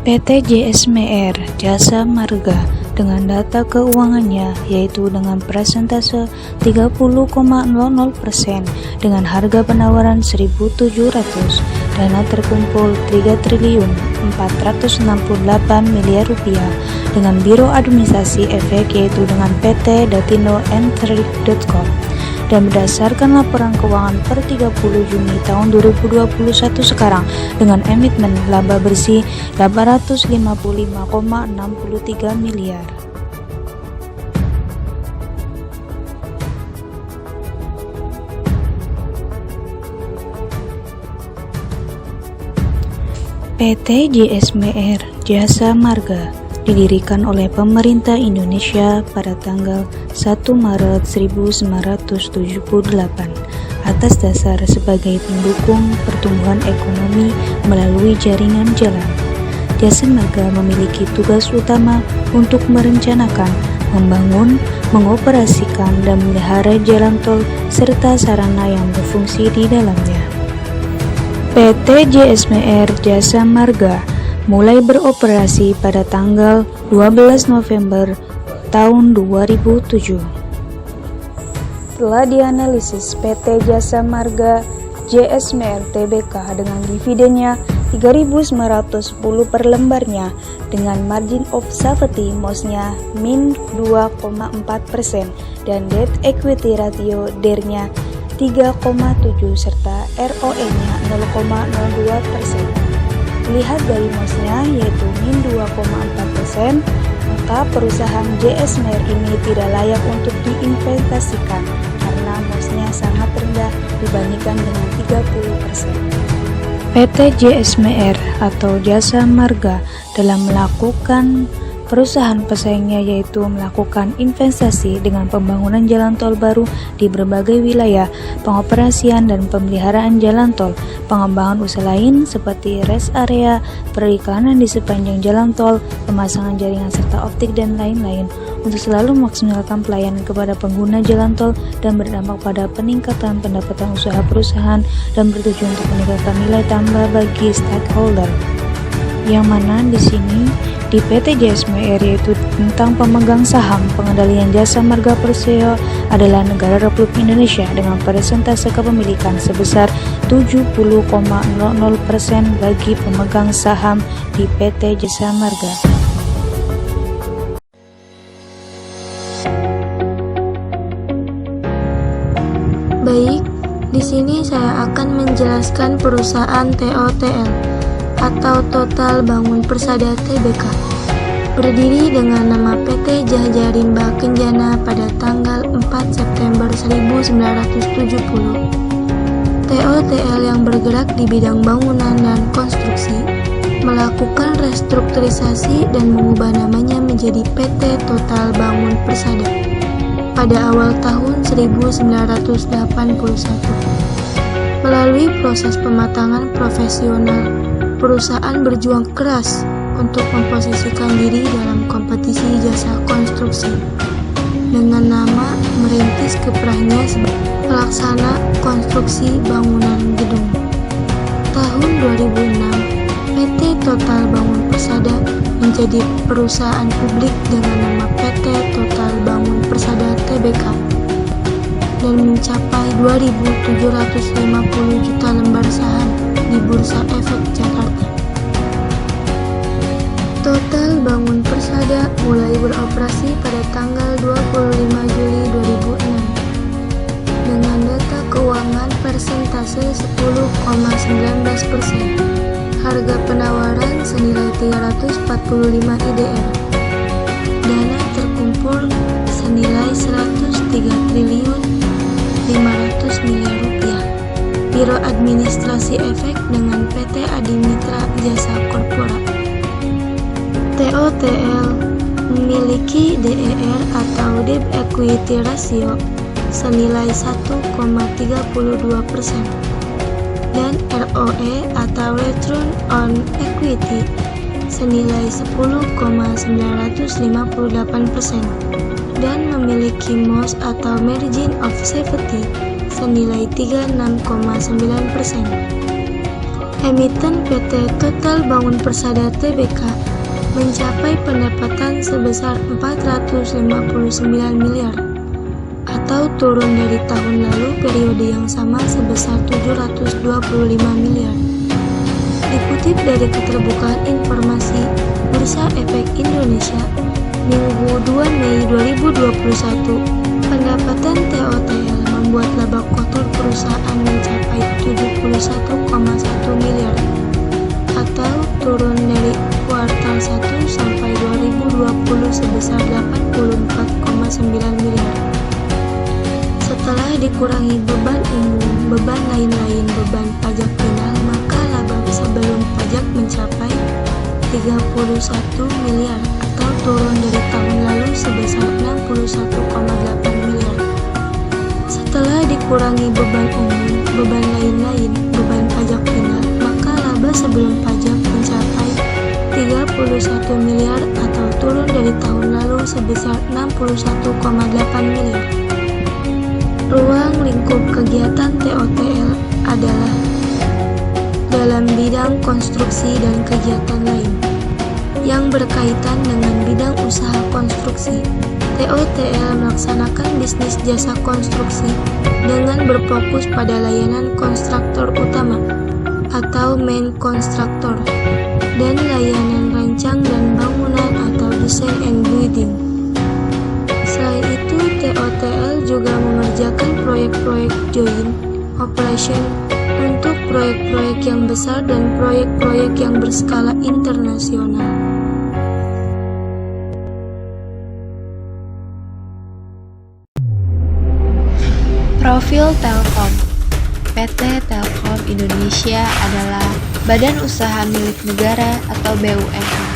PT JSMR Jasa Marga dengan data keuangannya yaitu dengan persentase 30,00% dengan harga penawaran 1.700, dana terkumpul 3.468 miliar rupiah dengan Biro Administrasi Efek yaitu dengan PT Datino Entry.com. Dan berdasarkan laporan keuangan per 30 Juni tahun 2021 sekarang dengan emitmen laba bersih 855,63 miliar. PT JSMR Jasa Marga didirikan oleh pemerintah Indonesia pada tanggal 1 Maret 1978 atas dasar sebagai pendukung pertumbuhan ekonomi melalui jaringan jalan. Jasa Marga memiliki tugas utama untuk merencanakan, membangun, mengoperasikan, dan memelihara jalan tol serta sarana yang berfungsi di dalamnya. PT JSMR Jasa Marga mulai beroperasi pada tanggal 12 November tahun 2007. Setelah dianalisis, PT Jasa Marga JSMR Tbk dengan dividennya 3.910 per lembarnya dengan margin of safety MOS-nya min 2,4% dan debt equity ratio DER-nya 3,7 serta ROE-nya 0,02%. Lihat dari MOS-nya yaitu min 2,4%, maka perusahaan JSMR ini tidak layak untuk diinvestasikan karena MOS-nya sangat rendah dibandingkan dengan 30%. PT JSMR atau Jasa Marga dalam melakukan perusahaan pesaingnya yaitu melakukan investasi dengan pembangunan jalan tol baru di berbagai wilayah, pengoperasian dan pemeliharaan jalan tol, pengembangan usaha lain seperti rest area, perikanan di sepanjang jalan tol, pemasangan jaringan serta optik dan lain-lain untuk selalu memaksimalkan pelayanan kepada pengguna jalan tol dan berdampak pada peningkatan pendapatan usaha perusahaan dan bertujuan untuk meningkatkan nilai tambah bagi stakeholder. Yang mana di sini di PT JSMR yaitu tentang pemegang saham pengendalian Jasa Marga Persero adalah negara Republik Indonesia dengan persentase kepemilikan sebesar 70,00% bagi pemegang saham di PT Jasa Marga. Baik, di sini saya akan menjelaskan perusahaan TOTL atau Total Bangun Persada Tbk, berdiri dengan nama PT Jahja Rimba Kencana pada tanggal 4 September 1970. TOTL yang bergerak di bidang bangunan dan konstruksi, melakukan restrukturisasi dan mengubah namanya menjadi PT Total Bangun Persada pada awal tahun 1981. Melalui proses pematangan profesional, perusahaan berjuang keras untuk memposisikan diri dalam kompetisi jasa konstruksi dengan nama merintis kiprahnya sebagai pelaksana konstruksi bangunan gedung. Tahun 2006, PT Total Bangun Persada menjadi perusahaan publik dengan nama PT Total Bangun Persada Tbk dan mencapai 2.750 juta lembar saham di Bursa Efek Jakarta. Total Bangun Persada mulai beroperasi pada tanggal 25 Juli 2006 dengan data keuangan persentase 10,19%, harga penawaran senilai 345 IDR, dana terkumpul senilai 103 triliun 500 miliar rupiah. Biro Administrasi Efek dengan PT Adimitra Jasa Korpora. TOTL memiliki DER atau Debt Equity Ratio senilai 1,32% dan ROE atau Return on Equity senilai 10,958% dan memiliki MOS atau Margin of Safety senilai 36,9%. Emiten PT Total Bangun Persada Tbk mencapai pendapatan sebesar 459 miliar atau turun dari tahun lalu periode yang sama sebesar 725 miliar. Dikutip dari Keterbukaan Informasi Bursa Efek Indonesia, Minggu 2 Mei 2021, pendapatan TOTL membuat laba kotor perusahaan mencapai 71,1 miliar atau turun dari kuartal 1 sampai 2020 sebesar 84,9 miliar. Setelah dikurangi beban umum, beban lain-lain, beban pajak final, maka laba sebelum pajak mencapai 31 miliar atau turun dari tahun lalu sebesar 61,8 miliar. Setelah dikurangi beban umum, beban lain-lain, beban pajak final, maka laba sebelum pajak mencapai 31 miliar atau turun dari tahun lalu sebesar 61,8 miliar. Ruang lingkup kegiatan TOTL adalah dalam bidang konstruksi dan kegiatan lain yang berkaitan dengan bidang usaha konstruksi. TOTL melaksanakan bisnis jasa konstruksi dengan berfokus pada layanan kontraktor utama atau main kontraktor dan layanan rancang dan bangunan atau design and building. Selain itu, TOTL juga mengerjakan proyek-proyek joint operation untuk proyek-proyek yang besar dan proyek-proyek yang berskala internasional. Profil Telkom. PT Telkom Indonesia adalah badan usaha milik negara atau BUMN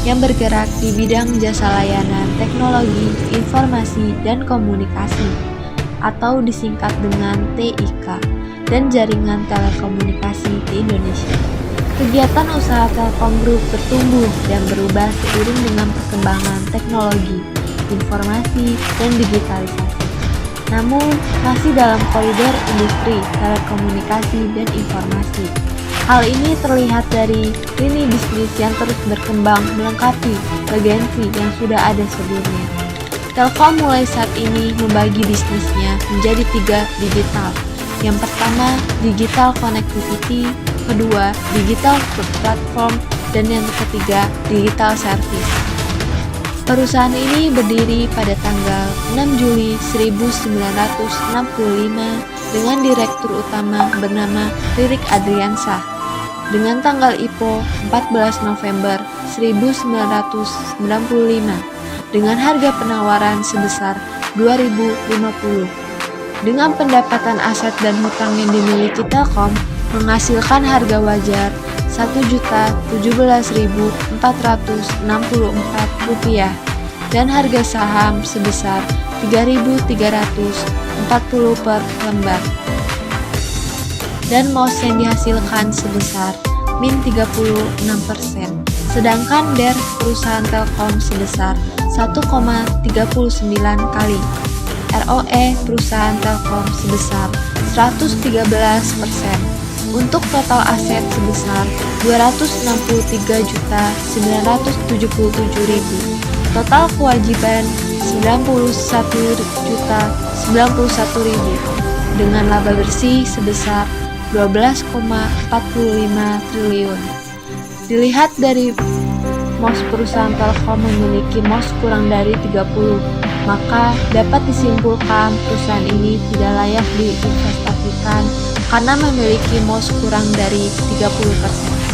yang bergerak di bidang jasa layanan teknologi, informasi, dan komunikasi atau disingkat dengan TIK dan jaringan telekomunikasi di Indonesia. Kegiatan usaha Telkom Group bertumbuh dan berubah seiring dengan perkembangan teknologi, informasi, dan digitalisasi. Namun, masih dalam koridor industri, telekomunikasi, dan informasi. Hal ini terlihat dari lini bisnis yang terus berkembang melengkapi legacy yang sudah ada sebelumnya. Telkom mulai saat ini membagi bisnisnya menjadi 3 digital. Yang pertama, digital connectivity, kedua, digital platform, dan yang ketiga, digital service. Perusahaan ini berdiri pada tanggal 6 Juli 1965 dengan direktur utama bernama Ririk Adriansah, dengan tanggal IPO 14 November 1995 dengan harga penawaran sebesar 2.050. Dengan pendapatan aset dan hutang yang dimiliki Telkom menghasilkan harga wajar Rp1.017.464 dan harga saham sebesar Rp3.340 per lembar dan MOS yang dihasilkan sebesar min 36%, sedangkan DER perusahaan Telkom sebesar 1,39 kali, ROE perusahaan Telkom sebesar 113%. Untuk total aset sebesar 263.977.000, total kewajiban 91.091.000, dengan laba bersih sebesar 12,45 triliun. Dilihat dari MOS perusahaan Telkom memiliki MOS kurang dari 30, maka dapat disimpulkan perusahaan ini tidak layak diinvestasikan karena memiliki MOS kurang dari 30%.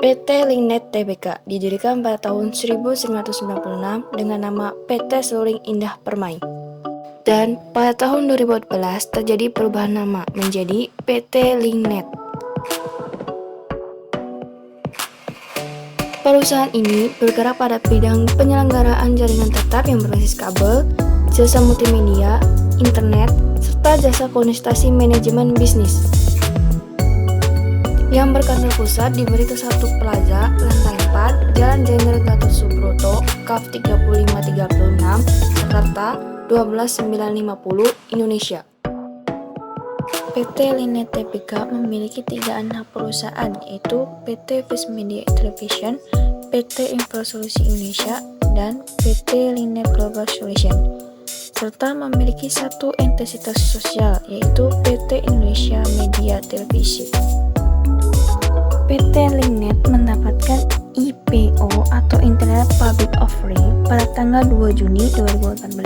PT Linknet Tbk didirikan pada tahun 1996 dengan nama PT Seluring Indah Permai. Dan pada tahun 2014 terjadi perubahan nama menjadi PT Linknet. Perusahaan ini bergerak pada bidang penyelenggaraan jaringan tetap yang berbasis kabel, jasa multimedia, internet, serta jasa konsultasi manajemen bisnis. Yang berkantor pusat di Berita 1 Plaza, lantai 4, Jalan Jenderal Gatot Subroto, Kaf 3536, Jakarta 12950, Indonesia. PT Linet Tbk memiliki 3 anak perusahaan, yaitu PT Viz Media Television, PT Infrasolusi Indonesia, dan PT Linet Global Solution, serta memiliki 1 entitas sosial, yaitu PT Indonesia Media Televisi. PT Linet mendapatkan IPO atau Internet Public Offering pada tanggal 2 Juni 2018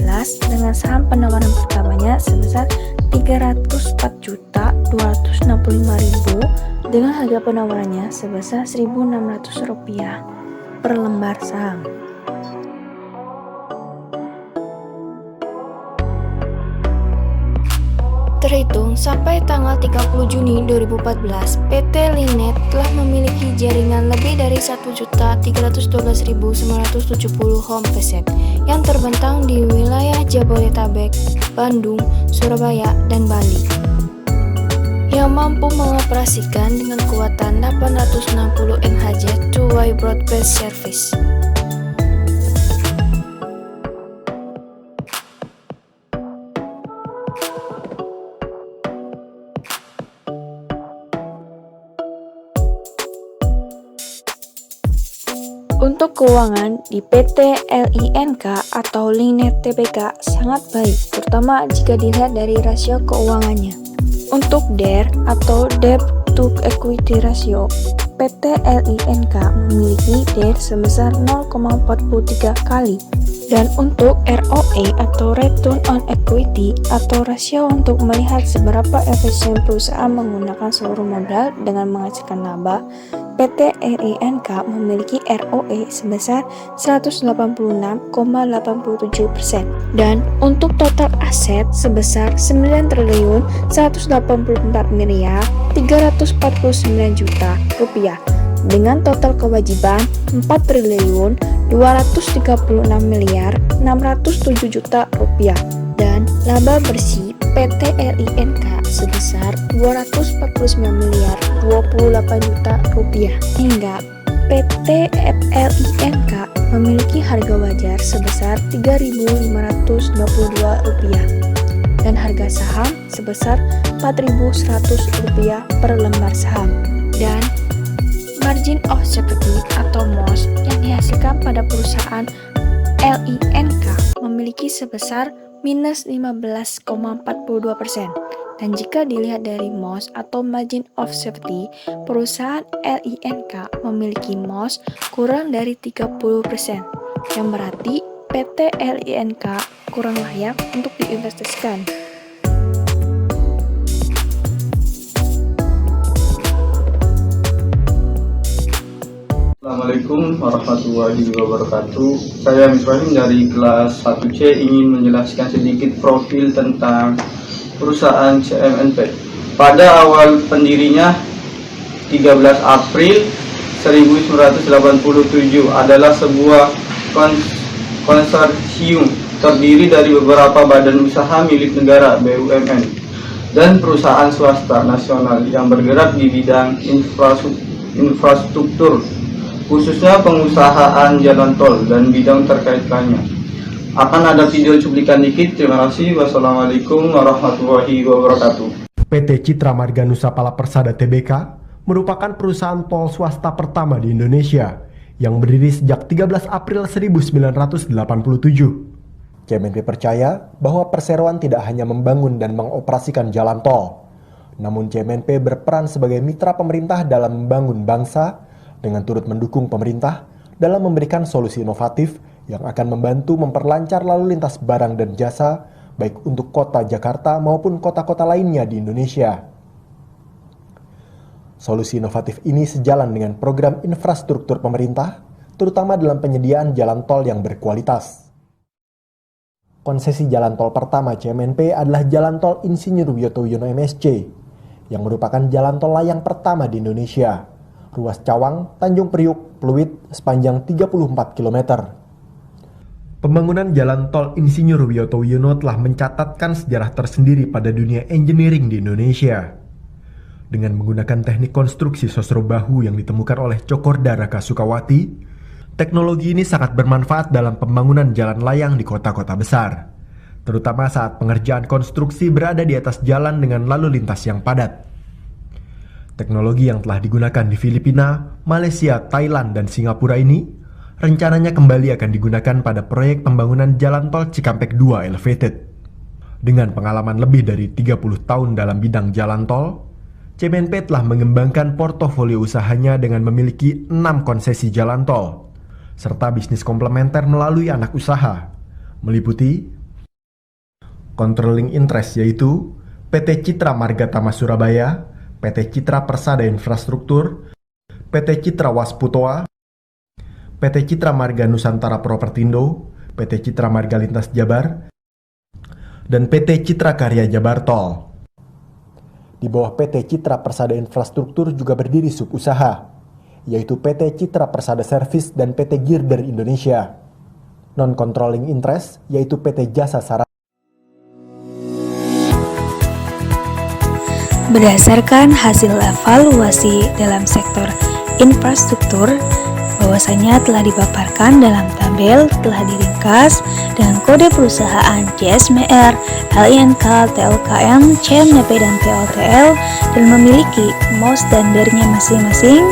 dengan saham penawaran pertamanya sebesar 304.265.000 dengan harga penawarannya sebesar Rp1.600 per lembar saham. Terhitung sampai tanggal 30 Juni 2014, PT Linet telah memiliki jaringan lebih dari 1.312.970 home preset yang terbentang di wilayah Jabodetabek, Bandung, Surabaya, dan Bali, yang mampu mengoperasikan dengan kekuatan 860 MHz two-way broadband service. Untuk keuangan di PT LINK atau Linet Tbk sangat baik, terutama jika dilihat dari rasio keuangannya. Untuk DER atau Debt to Equity Ratio, PT LINK memiliki DER sebesar 0,43 kali. Dan untuk ROE atau Return on Equity atau rasio untuk melihat seberapa efisien perusahaan menggunakan seluruh modal dengan menghasilkan laba, PT LINK memiliki ROE sebesar 186,87%. Dan untuk total aset sebesar 9.184.349 juta rupiah dengan total kewajiban 4.236.607 juta rupiah dan laba bersih PT LINK sebesar 249.028 juta rupiah, hingga PT LINK memiliki harga wajar sebesar Rp3.592 dan harga saham sebesar Rp4.100 per lembar saham. Dan margin of safety atau MOS yang dihasilkan pada perusahaan LINK memiliki sebesar minus 15,42%. Dan jika dilihat dari MOS atau margin of safety, perusahaan LINK memiliki MOS kurang dari 30%, yang berarti PT LINK kurang layak untuk diinvestasikan. Assalamualaikum warahmatullahi wabarakatuh. Saya Miswahim dari kelas 1C ingin menjelaskan sedikit profil tentang perusahaan CMNP. Pada awal pendirinya 13 April 1987 adalah sebuah konsorsium terdiri dari beberapa badan usaha milik negara BUMN dan perusahaan swasta nasional yang bergerak di bidang infrastruktur, khususnya pengusahaan jalan tol dan bidang terkait lainnya. Akan ada video cuplikan dikit. Terima kasih. Wassalamualaikum warahmatullahi wabarakatuh. PT Citra Marga Nusa Pala Persada Tbk merupakan perusahaan tol swasta pertama di Indonesia yang berdiri sejak 13 April 1987. CMNP percaya bahwa perseroan tidak hanya membangun dan mengoperasikan jalan tol, namun CMNP berperan sebagai mitra pemerintah dalam membangun bangsa dengan turut mendukung pemerintah dalam memberikan solusi inovatif yang akan membantu memperlancar lalu lintas barang dan jasa baik untuk kota Jakarta maupun kota-kota lainnya di Indonesia. Solusi inovatif ini sejalan dengan program infrastruktur pemerintah, terutama dalam penyediaan jalan tol yang berkualitas. Konsesi jalan tol pertama CMNP adalah Jalan Tol Insinyur Wiyoto Wiono MSC, yang merupakan jalan tol layang pertama di Indonesia. ruas Cawang, Tanjung Priuk, Pluit sepanjang 34 km. Pembangunan jalan tol Insinyur Wiyoto Wiono telah mencatatkan sejarah tersendiri pada dunia engineering di Indonesia. Dengan menggunakan teknik konstruksi sosro bahu yang ditemukan oleh Cokorda Raka Sukawati, teknologi ini sangat bermanfaat dalam pembangunan jalan layang di kota-kota besar, terutama saat pengerjaan konstruksi berada di atas jalan dengan lalu lintas yang padat. Teknologi yang telah digunakan di Filipina, Malaysia, Thailand, dan Singapura ini rencananya kembali akan digunakan pada proyek pembangunan jalan tol Cikampek 2 Elevated. Dengan pengalaman lebih dari 30 tahun dalam bidang jalan tol, CMNP telah mengembangkan portofolio usahanya dengan memiliki 6 konsesi jalan tol, serta bisnis komplementer melalui anak usaha, meliputi controlling interest yaitu PT Citra Marga Tama Surabaya, PT Citra Persada Infrastruktur, PT Citra Wasputoa, PT Citra Marga Nusantara Propertindo, PT Citra Marga Lintas Jabar, dan PT Citra Karya Jabar Tol. Di bawah PT Citra Persada Infrastruktur juga berdiri sub-usaha, yaitu PT Citra Persada Service dan PT Girder Indonesia. Non-controlling interest yaitu PT Jasa Sarana. Berdasarkan hasil evaluasi dalam sektor infrastruktur, bahwasanya telah dipaparkan dalam tabel telah diringkas dengan kode perusahaan JSMR, LINK, TLKM, CMNP, dan TOTL dan memiliki MOS dan DER-nya masing-masing.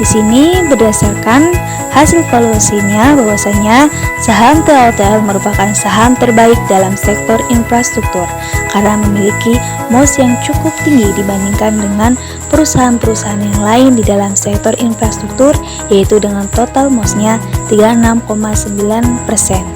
Di sini berdasarkan hasil valuasinya bahwasanya saham TOTL merupakan saham terbaik dalam sektor infrastruktur karena memiliki MOS yang cukup tinggi dibandingkan dengan perusahaan-perusahaan yang lain di dalam sektor infrastruktur, yaitu dengan total MOS-nya 36,9%.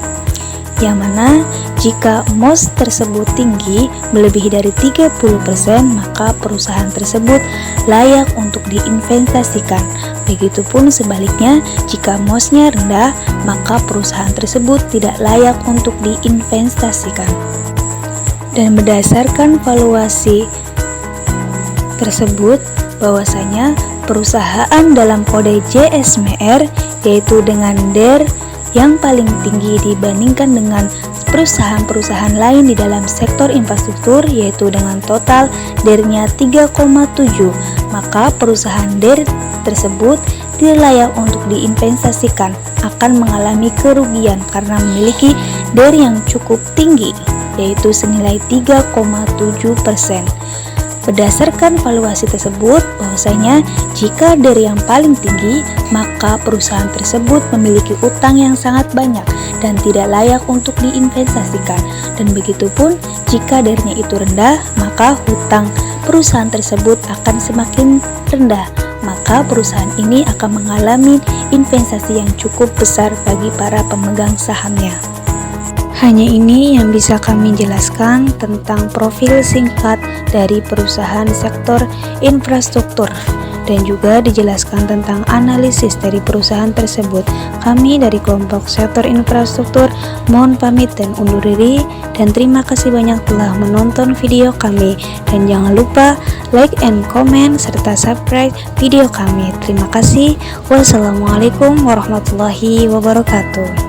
Yang mana jika MOS tersebut tinggi melebihi dari 30%, maka perusahaan tersebut layak untuk diinvestasikan. Begitupun sebaliknya, jika MOS-nya rendah, maka perusahaan tersebut tidak layak untuk diinvestasikan. Dan berdasarkan valuasi tersebut, bahwasanya perusahaan dalam kode JSMR, yaitu dengan DER yang paling tinggi dibandingkan dengan perusahaan-perusahaan lain di dalam sektor infrastruktur, yaitu dengan total DER-nya 3,7, maka perusahaan DER tersebut tidak layak untuk diinvestasikan, akan mengalami kerugian karena memiliki DER yang cukup tinggi, yaitu senilai 3,7%. Berdasarkan valuasi tersebut, bahwasanya jika DER yang paling tinggi, maka perusahaan tersebut memiliki utang yang sangat banyak dan tidak layak untuk diinvestasikan. Dan begitupun jika DER-nya itu rendah, maka hutang perusahaan tersebut akan semakin rendah. Maka perusahaan ini akan mengalami investasi yang cukup besar bagi para pemegang sahamnya. Hanya ini yang bisa kami jelaskan tentang profil singkat dari perusahaan sektor infrastruktur dan juga dijelaskan tentang analisis dari perusahaan tersebut. Kami dari kelompok sektor infrastruktur mohon pamit dan undur diri, dan terima kasih banyak telah menonton video kami, dan jangan lupa like and comment serta subscribe video kami. Terima kasih. Wassalamualaikum warahmatullahi wabarakatuh.